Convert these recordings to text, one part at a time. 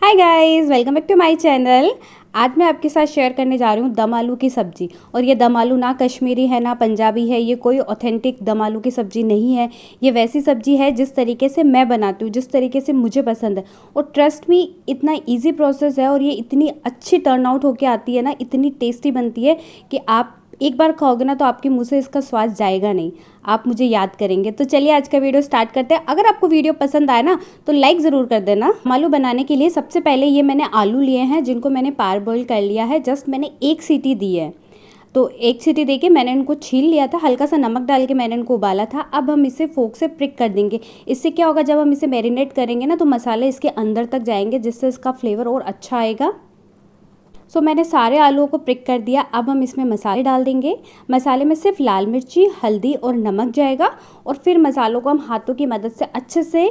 Hi guys, welcome back to my channel. आज मैं आपके साथ शेयर करने जा रही हूँ दम आलू की सब्ज़ी। और ये दम आलू ना कश्मीरी है ना पंजाबी है, ये कोई ऑथेंटिक दम आलू की सब्ज़ी नहीं है। ये वैसी सब्ज़ी है जिस तरीके से मैं बनाती हूँ, जिस तरीके से मुझे पसंद है। और ट्रस्ट मी, इतना इजी प्रोसेस है और ये इतनी अच्छी टर्न आउट होके आती है ना, इतनी टेस्टी बनती है कि आप एक बार खाओगे ना तो आपके मुंह से इसका स्वाद जाएगा नहीं, आप मुझे याद करेंगे। तो चलिए आज का वीडियो स्टार्ट करते हैं। अगर आपको वीडियो पसंद आए ना तो लाइक ज़रूर कर देना। आलू बनाने के लिए सबसे पहले ये मैंने आलू लिए हैं जिनको मैंने पार बॉईल कर लिया है। जस्ट मैंने एक सीटी दी है, तो एक सीटी देके मैंने इनको छील लिया था, हल्का सा नमक डाल के मैंने इनको उबाला था। अब हम इसे फोक से प्रिक कर देंगे। इससे क्या होगा, जब हम इसे मैरिनेट करेंगे ना तो मसाले इसके अंदर तक जाएंगे, जिससे इसका फ्लेवर और अच्छा आएगा। सो मैंने सारे आलूओं को प्रिक कर दिया। अब हम इसमें मसाले डाल देंगे। मसाले में सिर्फ लाल मिर्ची, हल्दी और नमक जाएगा। और फिर मसालों को हम हाथों की मदद से अच्छे से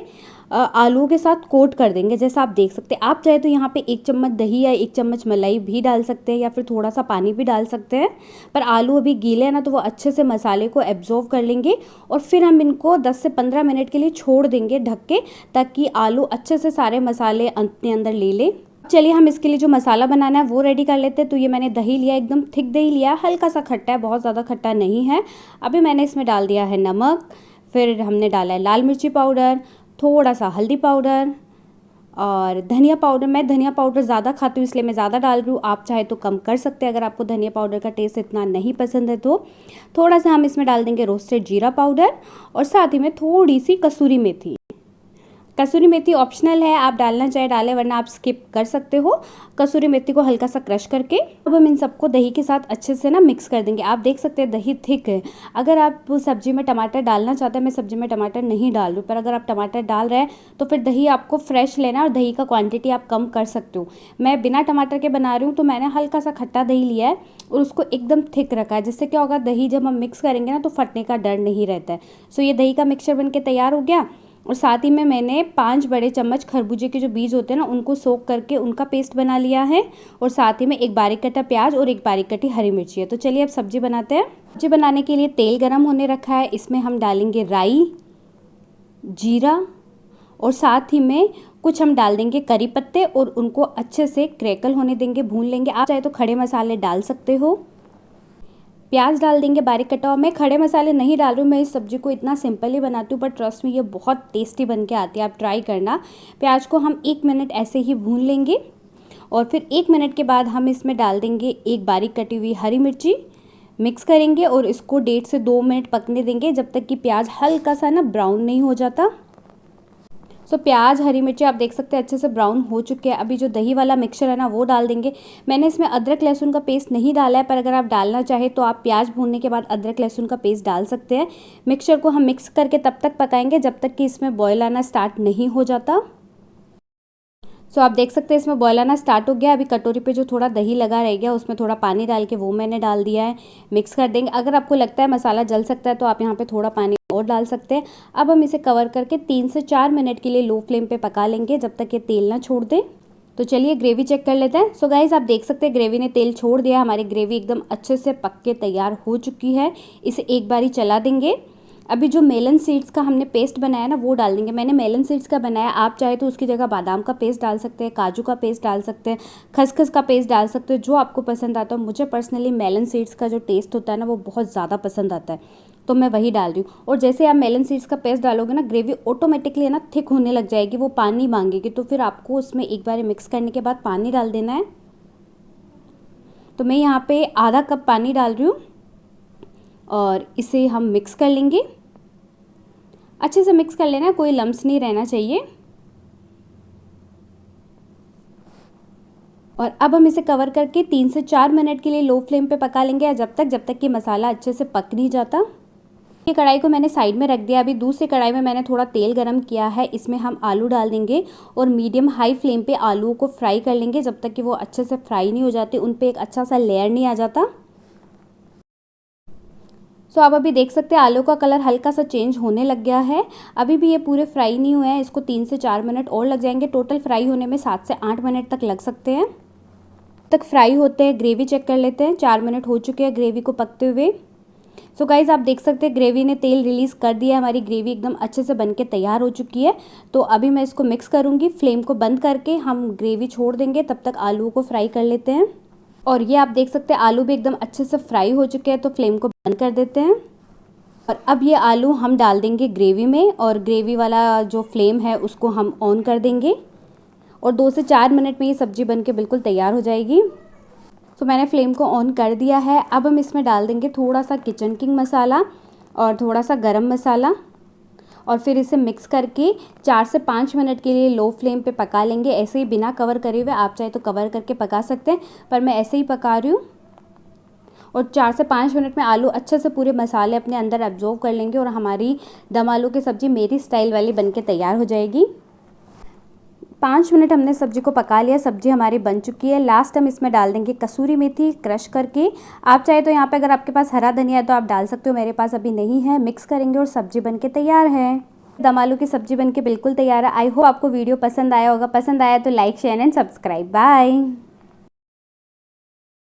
आलूओं के साथ कोट कर देंगे। जैसा आप देख सकते हैं, आप चाहे तो यहाँ पे 1 चम्मच दही या 1 चम्मच मलाई भी डाल सकते हैं, या फिर थोड़ा सा पानी भी डाल सकते हैं। पर आलू अभी गीले हैं ना, तो वो अच्छे से मसाले को एब्जॉर्व कर लेंगे। और फिर हम इनको 10 से 15 मिनट के लिए छोड़ देंगे ढक के, ताकि आलू अच्छे से सारे मसाले अपने अंदर ले लें। चलिए हम इसके लिए जो मसाला बनाना है वो रेडी कर लेते हैं। तो ये मैंने दही लिया, एकदम थिक दही लिया, हल्का सा खट्टा है, बहुत ज़्यादा खट्टा नहीं है। अभी मैंने इसमें डाल दिया है नमक, फिर हमने डाला है लाल मिर्ची पाउडर, थोड़ा सा हल्दी पाउडर और धनिया पाउडर। मैं धनिया पाउडर ज़्यादा खाती हूँ इसलिए मैं ज़्यादा डाल रही हूँ, आप चाहे तो कम कर सकते हैं अगर आपको धनिया पाउडर का टेस्ट इतना नहीं पसंद है तो। थोड़ा सा हम इसमें डाल देंगे रोस्टेड जीरा पाउडर और साथ ही में थोड़ी सी कसूरी मेथी। कसूरी मेथी ऑप्शनल है, आप डालना चाहे डालें, वरना आप स्किप कर सकते हो। कसूरी मेथी को हल्का सा क्रश करके अब हम इन सबको दही के साथ अच्छे से ना मिक्स कर देंगे। आप देख सकते हैं दही थिक है। अगर आप सब्जी में टमाटर डालना चाहते हैं, मैं सब्जी में टमाटर नहीं डाल रही हूँ, पर अगर आप टमाटर डाल रहे हैं तो फिर दही आपको फ्रेश लेना और दही का क्वांटिटी आप कम कर सकते हो। मैं बिना टमाटर के बना रही हूँ तो मैंने हल्का सा खट्टा दही लिया है और उसको एकदम थिक रखा है, जिससे क्या होगा, दही जब हम मिक्स करेंगे ना तो फटने का डर नहीं रहता है। सो ये दही का मिक्सचर बन के तैयार हो गया। और साथ ही में मैंने 5 बड़े चम्मच खरबूजे के जो बीज होते हैं ना, उनको सोक करके उनका पेस्ट बना लिया है। और साथ ही में एक बारीक कटा प्याज और एक बारीक कटी हरी मिर्ची है। तो चलिए अब सब्जी बनाते हैं। सब्जी बनाने के लिए तेल गरम होने रखा है, इसमें हम डालेंगे राई, जीरा और साथ ही में कुछ हम डाल देंगे करी पत्ते और उनको अच्छे से क्रैकल होने देंगे, भून लेंगे। आप चाहे तो खड़े मसाले डाल सकते हो। प्याज डाल देंगे बारीक कटा हुआ। मैं खड़े मसाले नहीं डाल रही हूँ, मैं इस सब्ज़ी को इतना सिंपल ही बनाती हूँ, पर ट्रस्ट में ये बहुत टेस्टी बन के आती है, आप ट्राई करना। प्याज को हम 1 मिनट ऐसे ही भून लेंगे और फिर 1 मिनट के बाद हम इसमें डाल देंगे एक बारीक कटी हुई हरी मिर्ची। मिक्स करेंगे और इसको 1.5 से 2 मिनट पकने देंगे, जब तक कि प्याज हल्का सा ना ब्राउन नहीं हो जाता। सो प्याज हरी मिर्ची आप देख सकते हैं अच्छे से ब्राउन हो चुके हैं। अभी जो दही वाला मिक्सचर है ना वो डाल देंगे। मैंने इसमें अदरक लहसुन का पेस्ट नहीं डाला है, पर अगर आप डालना चाहे तो आप प्याज भूनने के बाद अदरक लहसुन का पेस्ट डाल सकते हैं। मिक्सचर को हम मिक्स करके तब तक पकाएंगे जब तक कि इसमें बॉयल आना स्टार्ट नहीं हो जाता। सो आप देख सकते हैं इसमें बॉयल आना स्टार्ट हो गया। अभी कटोरी पे जो थोड़ा दही लगा रह गया उसमें थोड़ा पानी डाल के वो मैंने डाल दिया है। मिक्स कर देंगे। अगर आपको लगता है मसाला जल सकता है तो आप यहाँ पे थोड़ा पानी और डाल सकते हैं। अब हम इसे कवर करके 3 से 4 मिनट के लिए लो फ्लेम पे पका लेंगे, जब तक ये तेल ना छोड़ दे। तो चलिए ग्रेवी चेक कर लेते हैं। सो गाइस आप देख सकते हैं ग्रेवी ने तेल छोड़ दिया, हमारी ग्रेवी एकदम अच्छे से पक के तैयार हो चुकी है। इसे एक बारी चला देंगे। अभी जो मेलन सीड्स का हमने पेस्ट बनाया ना वो डाल देंगे। मैंने मेलन सीड्स का बनाया, आप चाहे तो उसकी जगह बादाम का पेस्ट डाल सकते हैं, काजू का पेस्ट डाल सकते हैं, खसखस का पेस्ट डाल सकते हैं, जो आपको पसंद आता है। मुझे पर्सनली मेलन सीड्स का जो टेस्ट होता है ना वो बहुत ज़्यादा पसंद आता है, तो मैं वही डाल रही हूँ। और जैसे आप मेलन सीड्स का पेस्ट डालोगे ना, ग्रेवी ऑटोमेटिकली ना थिक होने लग जाएगी, वो पानी मांगेगी। तो फिर आपको उसमें एक बार मिक्स करने के बाद पानी डाल देना है। तो मैं यहाँ पे आधा कप पानी डाल रही हूँ और इसे हम मिक्स कर लेंगे। अच्छे से मिक्स कर लेना, कोई लम्स नहीं रहना चाहिए। और अब हम इसे कवर करके 3 से 4 मिनट के लिए लो फ्लेम पे पका लेंगे, जब तक कि मसाला अच्छे से पक नहीं जाता। ये कढ़ाई को मैंने साइड में रख दिया। अभी दूसरी कढ़ाई में मैंने थोड़ा तेल गरम किया है, इसमें हम आलू डाल देंगे और मीडियम हाई फ्लेम पे आलूओं को फ्राई कर लेंगे, जब तक कि वो अच्छे से फ्राई नहीं हो जाते, उन पे एक अच्छा सा लेयर नहीं आ जाता। सो आप अभी देख सकते हैं आलू का कलर हल्का सा चेंज होने लग गया है। अभी भी ये पूरे फ्राई नहीं हुए हैं, इसको 3 से 4 मिनट और लग जाएंगे। टोटल फ्राई होने में 7 से 8 मिनट तक लग सकते हैं। तक फ्राई होते हैं ग्रेवी चेक कर लेते हैं। 4 मिनट हो चुके हैं ग्रेवी को पकते हुए। सो गाइस आप देख सकते हैं ग्रेवी ने तेल रिलीज़ कर दिया है, हमारी ग्रेवी एकदम अच्छे से बन के तैयार हो चुकी है। तो अभी मैं इसको मिक्स करूँगी, फ्लेम को बंद करके हम ग्रेवी छोड़ देंगे, तब तक आलू को फ्राई कर लेते हैं। और ये आप देख सकते हैं आलू भी एकदम अच्छे से फ्राई हो चुके हैं, तो फ्लेम को बंद कर देते हैं। और अब ये आलू हम डाल देंगे ग्रेवी में, और ग्रेवी वाला जो फ्लेम है उसको हम ऑन कर देंगे, और 2 से 4 मिनट में ये सब्ज़ी बन के बिल्कुल तैयार हो जाएगी। तो मैंने फ्लेम को ऑन कर दिया है। अब हम इसमें डाल देंगे थोड़ा सा किचन किंग मसाला और थोड़ा सा गरम मसाला, और फिर इसे मिक्स करके 4 से 5 मिनट के लिए लो फ्लेम पे पका लेंगे। ऐसे ही बिना कवर करे हुए, आप चाहे तो कवर करके पका सकते हैं, पर मैं ऐसे ही पका रही हूँ। और 4 से 5 मिनट में आलू अच्छे से पूरे मसाले अपने अंदर एब्जॉर्व कर लेंगे, और हमारी दम आलू की सब्ज़ी मेरी स्टाइल वाली बनके तैयार हो जाएगी। 5 मिनट हमने सब्ज़ी को पका लिया, सब्ज़ी हमारी बन चुकी है। लास्ट हम इसमें डाल देंगे कसूरी मेथी क्रश करके। आप चाहे तो यहाँ पे अगर आपके पास हरा धनिया है तो आप डाल सकते हो, मेरे पास अभी नहीं है। मिक्स करेंगे और सब्ज़ी बनके तैयार है। दम आलू की सब्ज़ी बनके बिल्कुल तैयार है। आई होप आपको वीडियो पसंद आया होगा। पसंद आया तो like share and subscribe. Bye.